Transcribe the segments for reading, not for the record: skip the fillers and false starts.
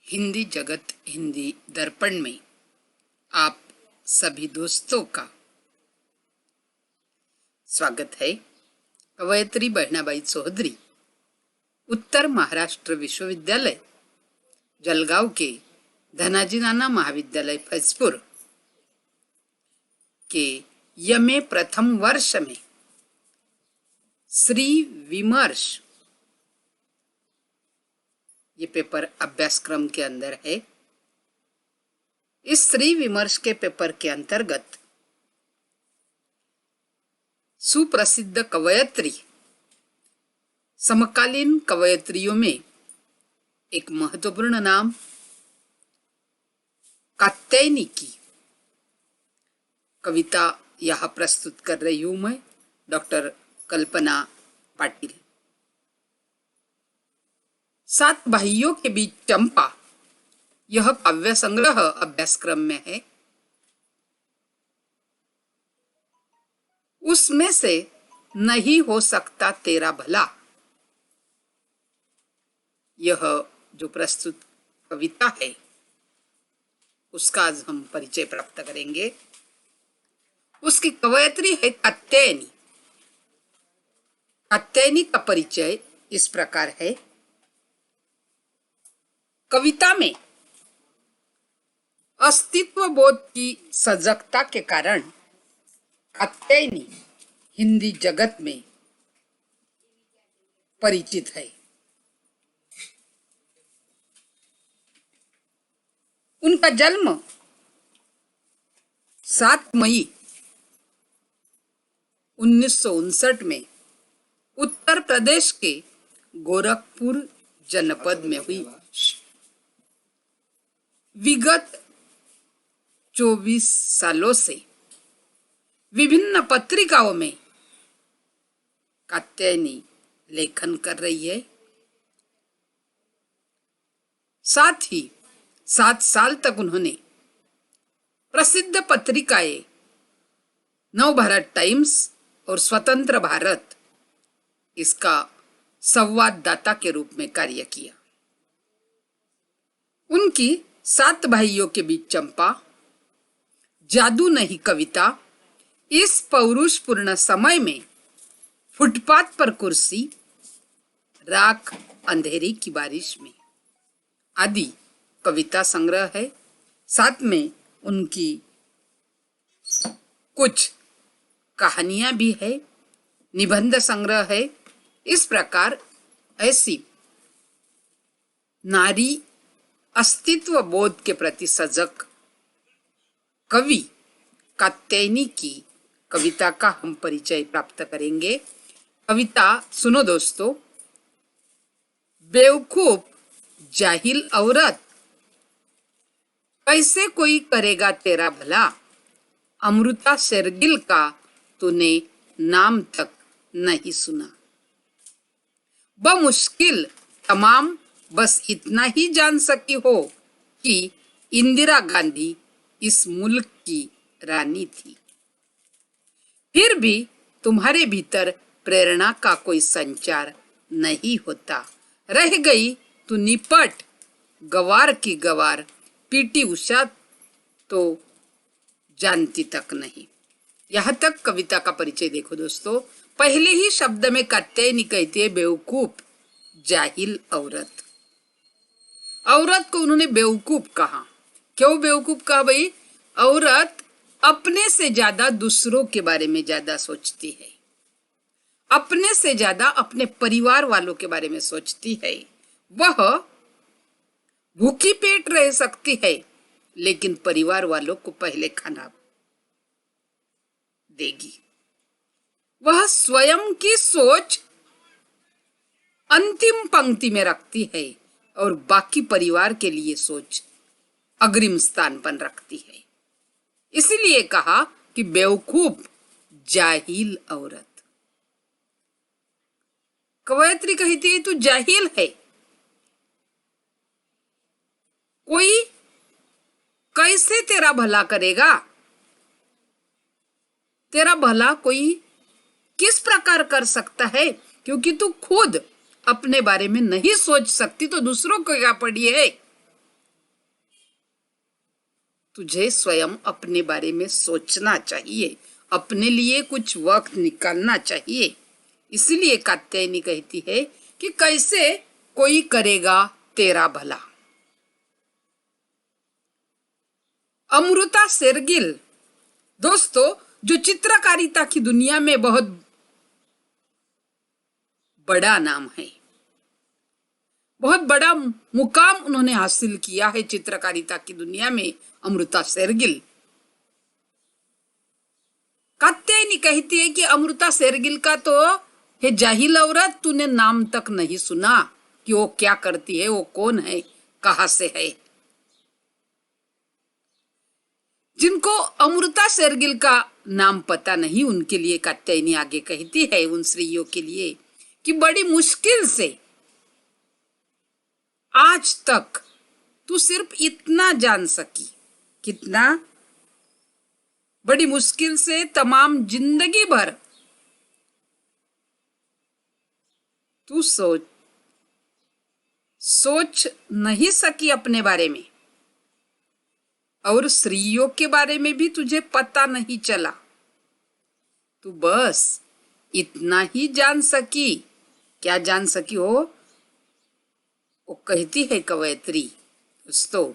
हिंदी जगत हिंदी दर्पण में आप सभी दोस्तों का स्वागत है। कवयत्री बहनाबाई चौधरी उत्तर महाराष्ट्र विश्वविद्यालय जलगांव के धनाजी नाना महाविद्यालय फैजपुर के यमे प्रथम वर्ष में श्री विमर्श ये पेपर अभ्यासक्रम के अंदर है। इस श्री विमर्श के पेपर के अंतर्गत सुप्रसिद्ध कवयत्री समकालीन कवयत्रियों में एक महत्वपूर्ण नाम कात्यायनी की कविता यहाँ प्रस्तुत कर रही हूं मैं, डॉक्टर कल्पना पाटिल। 7 भाइयों के बीच चंपा यह काव्य संग्रह अभ्यासक्रम में है। उसमें से नहीं हो सकता तेरा भला, यह जो प्रस्तुत कविता है उसका आज हम परिचय प्राप्त करेंगे। उसकी कवयत्री है कात्यायनी। कात्यायनी का परिचय इस प्रकार है। कविता में अस्तित्व बोध की सजगता के कारण कात्यायनी हिंदी जगत में परिचित है। उनका जन्म 7 मई 1959 में उत्तर प्रदेश के गोरखपुर जनपद में हुई। विगत 24 सालों से विभिन्न पत्रिकाओं में कात्यायनी लेखन कर रही है। साथ ही 7 साल तक उन्होंने प्रसिद्ध पत्रिकाएं नवभारत टाइम्स और स्वतंत्र भारत इसका संवाददाता के रूप में कार्य किया। उनकी 7 भाइयों के बीच चंपा, जादू नहीं कविता, इस पौरुषपूर्ण समय में फुटपाथ पर कुर्सी, राख अंधेरी की बारिश में आदि कविता संग्रह है। साथ में उनकी कुछ कहानियां भी है, निबंध संग्रह है। इस प्रकार ऐसी नारी अस्तित्व बोध के प्रति सजग कवि कात्यायनी की कविता का हम परिचय प्राप्त करेंगे। कविता सुनो दोस्तों। बेवकूफ जाहिल औरत, कैसे कोई करेगा तेरा भला, अमृता शेरगिल का तूने नाम तक नहीं सुना। बमुश्किल तमाम बस इतना ही जान सकी हो कि इंदिरा गांधी इस मुल्क की रानी थी। फिर भी तुम्हारे भीतर प्रेरणा का कोई संचार नहीं होता। रह गई तू निपट गवार की गवार, पीटी उषा तो जानती तक नहीं। यहाँ तक कविता का परिचय देखो दोस्तों। पहले ही शब्द में कात्यायनी कहती है बेवकूफ जाहिल औरत। औरत को उन्होंने बेवकूफ कहा। क्यों बेवकूफ कहा भाई? औरत अपने से ज्यादा दूसरों के बारे में ज्यादा सोचती है, अपने से ज्यादा अपने परिवार वालों के बारे में सोचती है। वह भूखी पेट रह सकती है लेकिन परिवार वालों को पहले खाना देगी। वह स्वयं की सोच अंतिम पंक्ति में रखती है और बाकी परिवार के लिए सोच अग्रिम स्थान पर रखती है। इसीलिए कहा कि बेवकूफ जाहिल औरत। कवयत्री कहती है तू जाहिल है, कोई कैसे तेरा भला करेगा, तेरा भला कोई किस प्रकार कर सकता है, क्योंकि तू खुद अपने बारे में नहीं सोच सकती तो दूसरों को क्या पड़ी है। तुझे स्वयं अपने बारे में सोचना चाहिए, अपने लिए कुछ वक्त निकालना चाहिए। इसलिए कात्यायनी कहती है कि कैसे कोई करेगा तेरा भला। अमृता शेरगिल दोस्तों, जो चित्रकारिता की दुनिया में बहुत बड़ा नाम है, बहुत बड़ा मुकाम उन्होंने हासिल किया है चित्रकारिता की दुनिया में, अमृता शेरगिल। कात्यायनी कहती है कि अमृता शेरगिल का तो हे जाहिल औरत, तूने नाम तक नहीं सुना कि वो क्या करती है, वो कौन है, कहां से है। जिनको अमृता शेरगिल का नाम पता नहीं, उनके लिए कात्यायनी आगे कहती है, उन स्त्रियों के लिए, कि बड़ी मुश्किल से आज तक तू सिर्फ इतना जान सकी। कितना? बड़ी मुश्किल से तमाम जिंदगी भर तू सोच नहीं सकी अपने बारे में, और स्त्रियों के बारे में भी तुझे पता नहीं चला। तू बस इतना ही जान सकी। क्या जान सकी हो? वो कहती है कवयित्री, दोस्तों,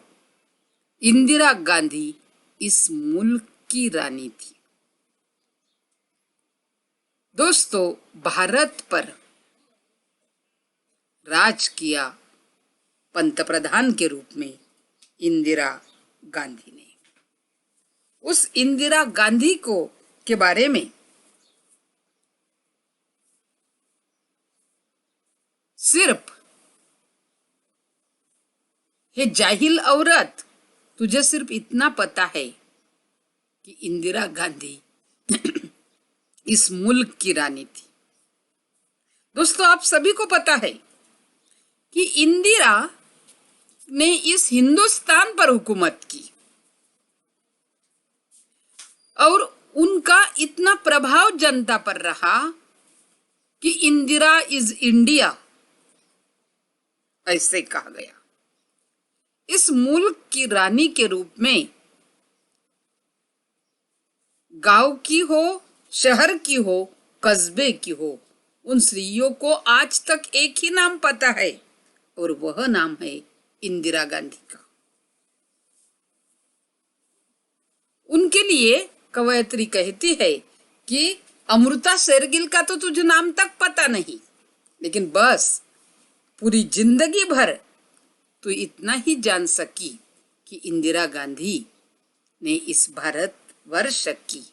इंदिरा गांधी इस मुल्क की रानी थी। दोस्तों, भारत पर राज किया पंतप्रधान के रूप में इंदिरा गांधी ने। उस इंदिरा गांधी को के बारे में सिर्फ, हे जाहिल औरत, तुझे सिर्फ इतना पता है कि इंदिरा गांधी इस मुल्क की रानी थी। दोस्तों, आप सभी को पता है कि इंदिरा ने इस हिंदुस्तान पर हुकूमत की, और उनका इतना प्रभाव जनता पर रहा कि इंदिरा इज इंडिया ऐसे कहा गया। इस मुल्क की रानी के रूप में गांव की हो, शहर की हो, कस्बे की हो, उन स्त्रियों को आज तक एक ही नाम पता है, और वह नाम है इंदिरा गांधी का। उनके लिए कवयित्री कहती है कि अमृता शेरगिल का तो तुझे नाम तक पता नहीं, लेकिन बस पूरी जिंदगी भर तू इतना ही जान सकी कि इंदिरा गांधी ने इस भारत वर्ष की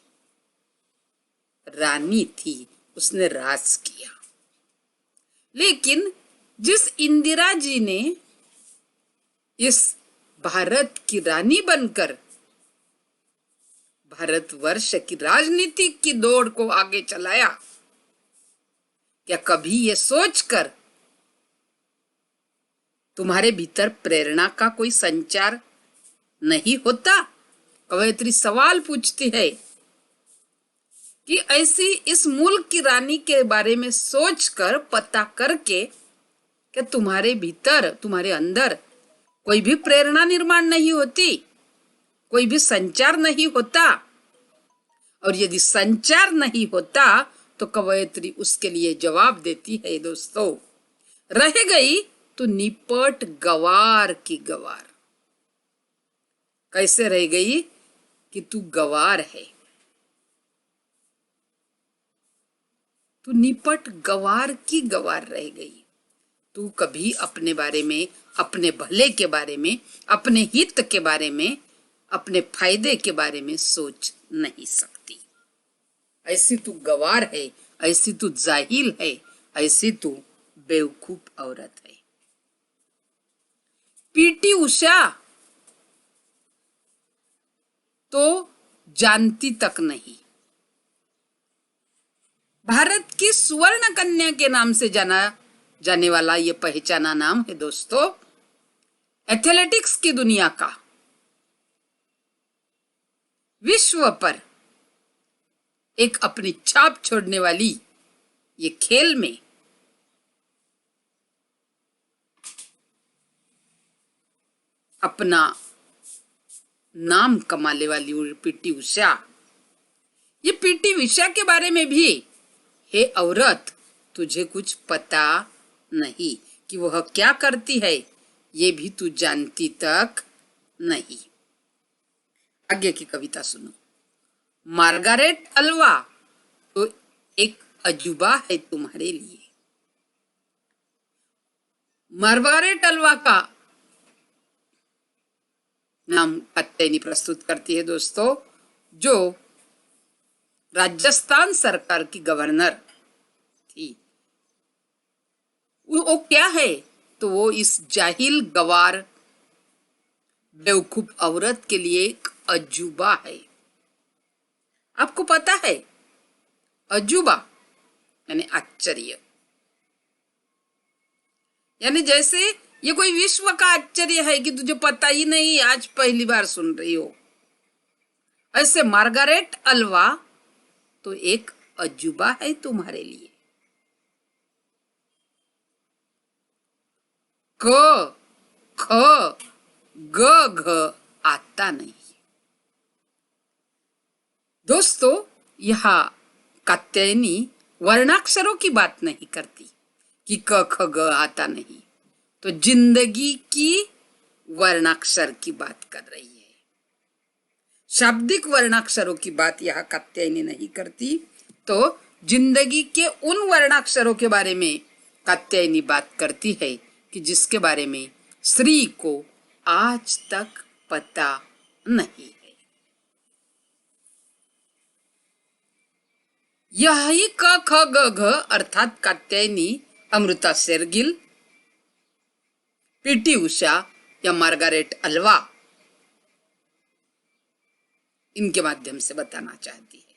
रानी थी, उसने राज किया। लेकिन जिस इंदिरा जी ने इस भारत की रानी बनकर भारतवर्ष की राजनीति की दौड़ को आगे चलाया, क्या कभी ये सोचकर तुम्हारे भीतर प्रेरणा का कोई संचार नहीं होता? कवयित्री सवाल पूछती है कि ऐसी इस मुल्क की रानी के बारे में सोचकर, पता करके, क्या तुम्हारे भीतर, तुम्हारे अंदर कोई भी प्रेरणा निर्माण नहीं होती, कोई भी संचार नहीं होता? और यदि संचार नहीं होता तो कवयित्री उसके लिए जवाब देती है, दोस्तों, रह गई तो निपट गवार की गवार। कैसे रह गई? कि तू गवार है, तू निपट गवार की गवार रह गई। तू कभी अपने बारे में, अपने भले के बारे में, अपने हित के बारे में, अपने फायदे के बारे में सोच नहीं सकती। ऐसी तू गवार है, ऐसी तू जाहिल है, ऐसी तू बेवकूफ औरत है। पीटी उषा तो जानती तक नहीं। भारत की स्वर्ण कन्या के नाम से जाना जाने वाला ये पहचाना नाम है दोस्तों, एथलेटिक्स की दुनिया का, विश्व पर एक अपनी छाप छोड़ने वाली, ये खेल में अपना नाम कमाने वाली पीटी उषा। ये पीटी उषा के बारे में भी, हे औरत, तुझे कुछ पता नहीं कि वह क्या करती है, ये भी तू जानती तक नहीं। आगे की कविता सुनो। मार्गारेट अल्वा तो एक अजूबा है तुम्हारे लिए। मार्गारेट अल्वा का नाम कात्यायनी प्रस्तुत करती है दोस्तों, जो राजस्थान सरकार की गवर्नर थी। वो क्या है, तो वो इस जाहिल गवार बेवकूफ औरत के लिए एक अजूबा है। आपको पता है अजूबा यानी आश्चर्य, यानी जैसे ये कोई विश्व का आश्चर्य है कि तुझे पता ही नहीं, आज पहली बार सुन रही हो। ऐसे मार्गारेट अल्वा तो एक अजूबा है तुम्हारे लिए। क ख ग घ आता नहीं। दोस्तों, यहाँ कात्यायनी वर्णाक्षरों की बात नहीं करती कि क ख ग आता नहीं, तो जिंदगी की वर्णाक्षर की बात कर रही है। शाब्दिक वर्णाक्षरों की बात यहाँ कात्यायनी नहीं करती, तो जिंदगी के उन वर्णाक्षरों के बारे में कात्यायनी बात करती है कि जिसके बारे में स्त्री को आज तक पता नहीं है। यही क ख ग घ अर्थात कात्यायनी, अमृता शेरगिल, पीटी उषा या मार्गारेट अल्वा, इनके माध्यम से बताना चाहती है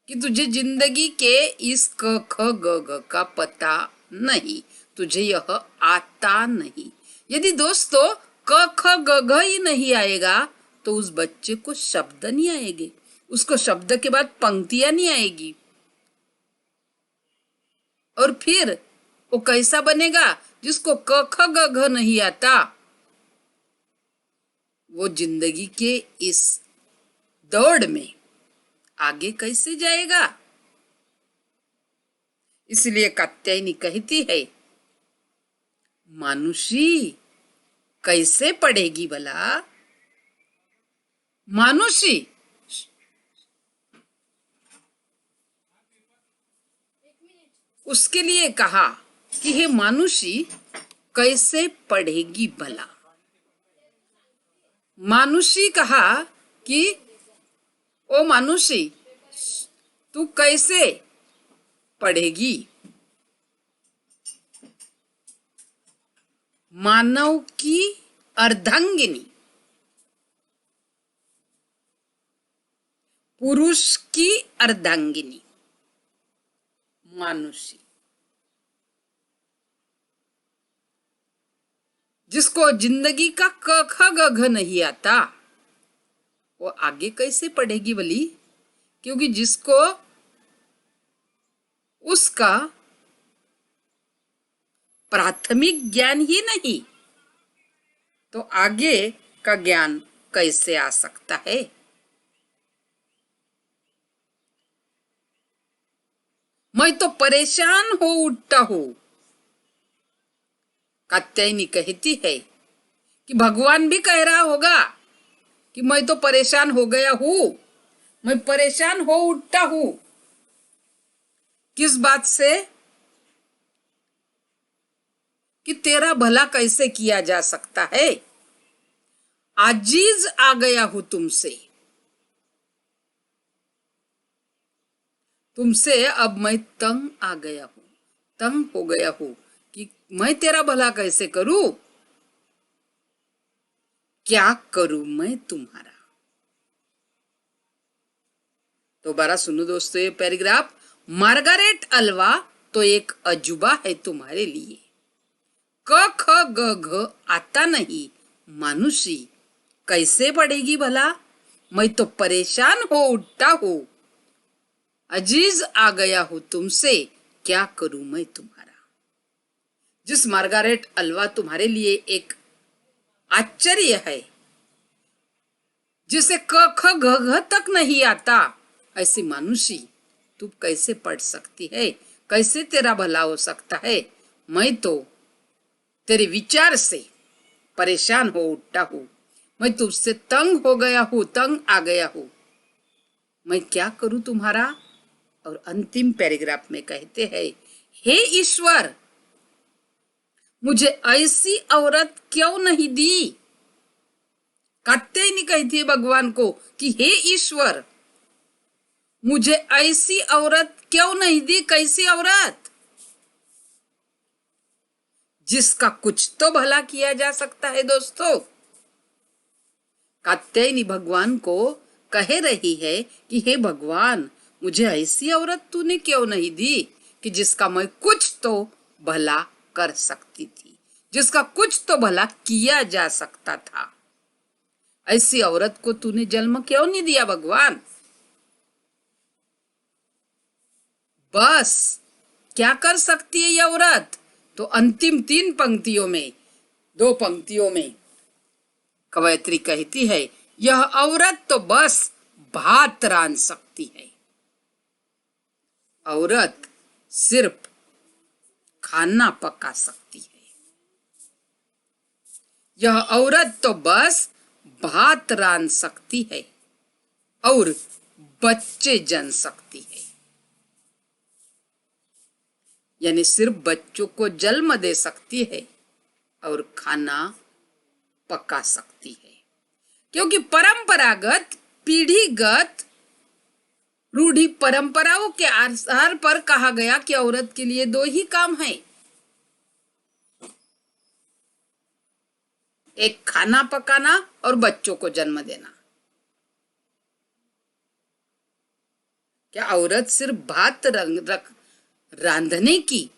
कि तुझे जिंदगी के इस क ख ग घ का पता नहीं, तुझे यह आता नहीं। यदि दोस्तों क ख ग घ ही नहीं आएगा तो उस बच्चे को शब्द नहीं आएंगे, उसको शब्द के बाद पंक्तियां नहीं आएगी, और फिर वो कैसा बनेगा? जिसको क ख ग घ नहीं आता, वो जिंदगी के इस दौड़ में आगे कैसे जाएगा? इसलिए कात्यायनी कहती है, मानुषी कैसे पढ़ेगी भला? मानुषी उसके लिए कहा कि हे मानुषी कैसे पढ़ेगी भला? मानुषी कहा कि ओ मानुषी, तू कैसे पढ़ेगी? मानव की अर्धांगिनी, पुरुष की अर्धांगिनी मानुषी, जिसको जिंदगी का क ख ग घ नहीं आता, वो आगे कैसे पढ़ेगी भली? क्योंकि जिसको उसका प्राथमिक ज्ञान ही नहीं, तो आगे का ज्ञान कैसे आ सकता है? मैं तो परेशान हो उठता हूं। कात्यायनी कहती है कि भगवान भी कह रहा होगा कि मैं तो परेशान हो गया हूं, मैं परेशान हो उठता हूं। किस बात से? कि तेरा भला कैसे किया जा सकता है? आजीज आ गया हूं तुमसे, तुमसे अब मैं तंग आ गया हूं, तंग हो गया हूं कि मैं तेरा भला कैसे करूं? क्या करूं मैं तुम्हारा? दोबारा सुनो दोस्तों ये पैराग्राफ। मार्गारेट अल्वा तो एक अजूबा है तुम्हारे लिए। क ख ग घ आता नहीं, मानुषी कैसे पढ़ेगी भला? मैं तो परेशान हो उठता हूं, अजीज आ गया हूं तुमसे, क्या करूं मैं तुम्हारा? जिस मार्गारेट अल्वा तुम्हारे लिए एक आश्चर्य है, जिसे क ख ग घ तक नहीं आता, ऐसी मानुषी तू कैसे पढ़ सकती है? कैसे तेरा भला हो सकता है? मैं तो तेरे विचार से परेशान हो उठता हूँ। मैं तुझसे तंग हो गया हूँ, तंग आ गया हूँ। मैं क्या करूं तुम्हारा? और अंतिम पैराग्राफ में कहते हैं, हे ईश्वर, मुझे ऐसी औरत क्यों नहीं दी? कात्यायनी कहती है भगवान को कि हे ईश्वर, मुझे ऐसी औरत क्यों नहीं दी? कैसी औरत? जिसका कुछ तो भला किया जा सकता है। दोस्तों, कात्यायनी भगवान को कह रही है कि हे भगवान, मुझे ऐसी औरत तूने क्यों नहीं दी कि जिसका मैं कुछ तो भला कर सकती थी, जिसका कुछ तो भला किया जा सकता था। ऐसी औरत को तूने जन्म क्यों नहीं दिया भगवान? बस क्या कर सकती है यह औरत? तो अंतिम 3 पंक्तियों में, 2 पंक्तियों में कवयित्री कहती है, यह औरत तो बस भात रांध सकती है। औरत सिर्फ खाना पका सकती है। यह औरत तो बस भात रांध सकती है और बच्चे जन सकती है। यानी सिर्फ बच्चों को जन्म दे सकती है और खाना पका सकती है। क्योंकि परंपरागत, पीढ़ीगत, रूढ़ी परंपराओं के आधार पर कहा गया कि औरत के लिए 2 ही काम है, एक खाना पकाना और बच्चों को जन्म देना। क्या औरत सिर्फ भात रांधने की,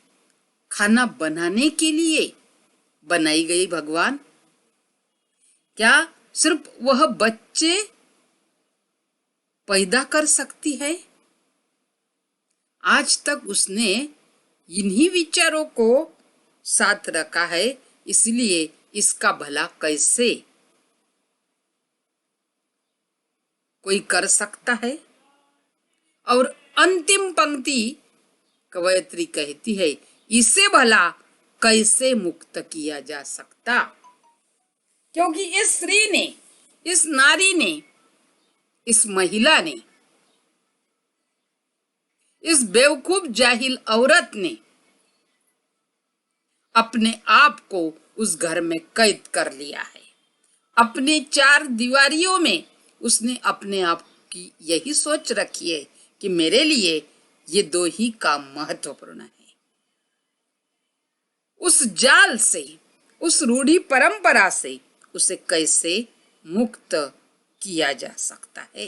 खाना बनाने के लिए बनाई गई भगवान? क्या सिर्फ वह बच्चे पैदा कर सकती है? आज तक उसने इन्हीं विचारों को साथ रखा है, इसलिए इसका भला कैसे कोई कर सकता है? और अंतिम पंक्ति कवयित्री कहती है, इसे भला कैसे मुक्त किया जा सकता? क्योंकि इस स्त्री ने, इस नारी ने, इस महिला ने, इस बेवकूफ जाहिल औरत ने अपने आप को उस घर में कैद कर लिया है। अपने 4 दीवारियों में उसने अपने आप की यही सोच रखी है कि मेरे लिए ये 2 ही काम महत्वपूर्ण है। उस जाल से, उस रूढ़ी परंपरा से उसे कैसे मुक्त किया जा सकता है?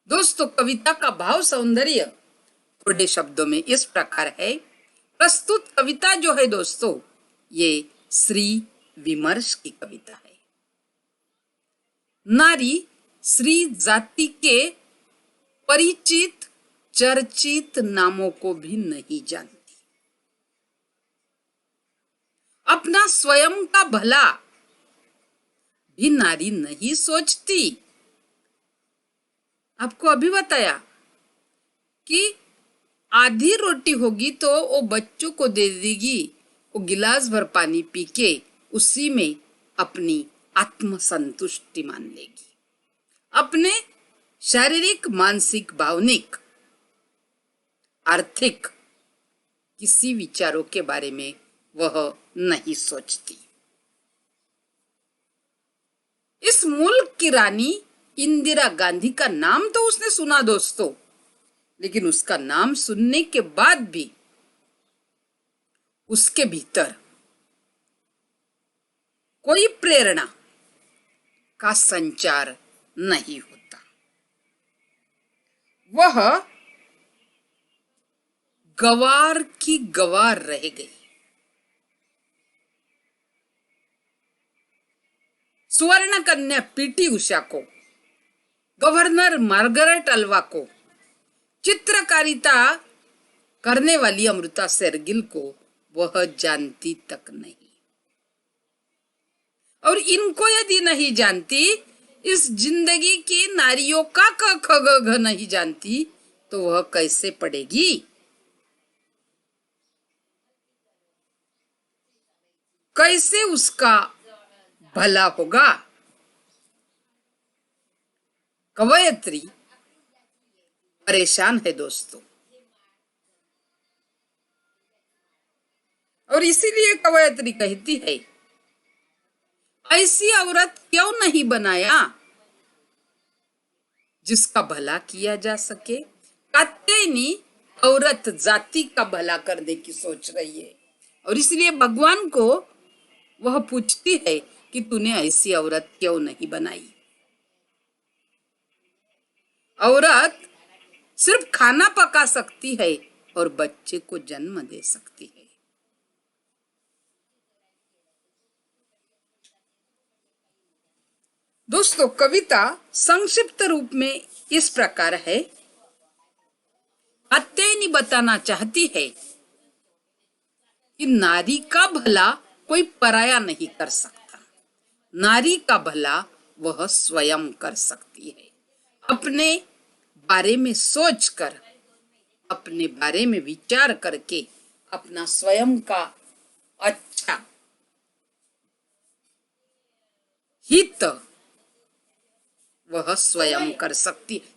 दोस्तों, कविता का भाव सौंदर्य थोड़े शब्दों में इस प्रकार है। प्रस्तुत कविता जो है दोस्तों, ये श्री विमर्श की कविता है। नारी श्री जाति के परिचित चर्चित नामों को भी नहीं जानती। अपना स्वयं का भला भी नारी नहीं सोचती। आपको अभी बताया कि आधी रोटी होगी तो वो बच्चों को दे देगी, वो गिलास भर पानी पी के उसी में अपनी आत्मसंतुष्टि मान लेगी। अपने शारीरिक, मानसिक, भावनिक, आर्थिक किसी विचारों के बारे में वह नहीं सोचती। इस मुल्क की रानी इंदिरा गांधी का नाम तो उसने सुना दोस्तों, लेकिन उसका नाम सुनने के बाद भी उसके भीतर कोई प्रेरणा का संचार नहीं होता। वह गवार की गवार रह गई। स्वर्ण कन्या पीटी उषा को, गवर्नर मार्गरेट अल्वा को, चित्रकारिता करने वाली अमृता शेरगिल को वह जानती तक नहीं। और इनको यदि नहीं जानती इस जिंदगी की नारियों का क ख ग घ नहीं जानती तो वह कैसे पढ़ेगी? कैसे उसका भला होगा? कवयित्री परेशान है दोस्तों, और इसीलिए कवयित्री कहती है, ऐसी औरत क्यों नहीं बनाया जिसका भला किया जा सके। कात्यायनी औरत जाति का भला करने की सोच रही है, और इसलिए भगवान को वह पूछती है कि तूने ऐसी औरत क्यों नहीं बनाई। औरत सिर्फ खाना पका सकती है और बच्चे को जन्म दे सकती है। दोस्तों, कविता संक्षिप्त रूप में इस प्रकार है। कात्यायनी बताना चाहती है कि नारी का भला कोई पराया नहीं कर सकता। नारी का भला वह स्वयं कर सकती है। अपने बारे में सोचकर, अपने बारे में विचार करके अपना स्वयं का अच्छा हित वह स्वयं कर सकती है।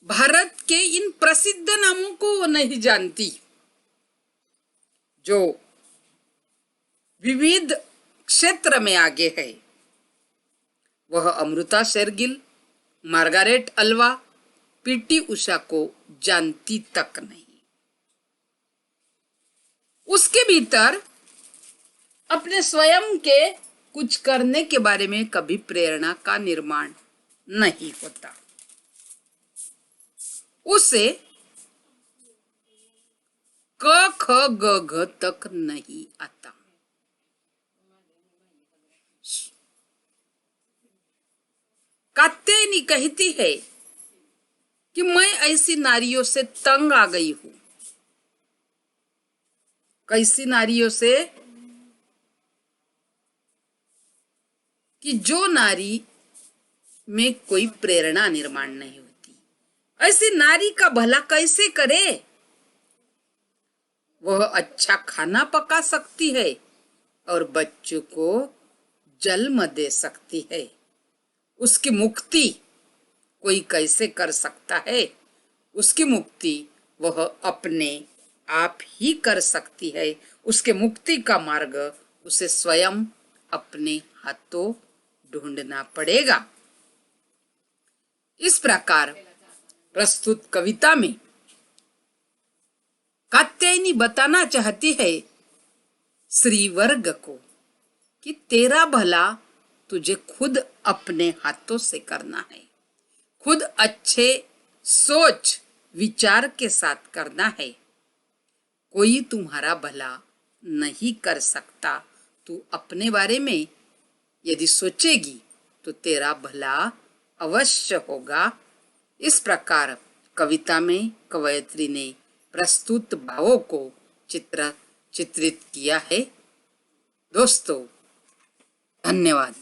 भारत के इन प्रसिद्ध नामों को वो नहीं जानती जो विविध क्षेत्र में आगे है। वह अमृता शेरगिल, मार्गारेट अल्वा, पीटी उषा को जानती तक नहीं। उसके भीतर अपने स्वयं के कुछ करने के बारे में कभी प्रेरणा का निर्माण नहीं होता। उसे क ख ग घ तक नहीं आता। कात्यायनी कहती है कि मैं ऐसी नारियों से तंग आ गई हूं। कैसी नारियों से? कि जो नारी में कोई प्रेरणा निर्माण नहीं होती। ऐसी नारी का भला कैसे करे? वह अच्छा खाना पका सकती है और बच्चों को जन्म दे सकती है। उसकी मुक्ति कोई कैसे कर सकता है? उसकी मुक्ति वह अपने आप ही कर सकती है। उसके मुक्ति का मार्ग उसे स्वयं अपने हाथों ढूंढना पड़ेगा। इस प्रकार प्रस्तुत कविता में कात्यायनी बताना चाहती है स्त्री वर्ग को कि तेरा भला तुझे खुद अपने हाथों से करना है। खुद अच्छे सोच विचार के साथ करना है। कोई तुम्हारा भला नहीं कर सकता। तू अपने बारे में यदि सोचेगी तो तेरा भला अवश्य होगा। इस प्रकार कविता में कवयित्री ने प्रस्तुत भावों को चित्रित किया है। दोस्तों, धन्यवाद।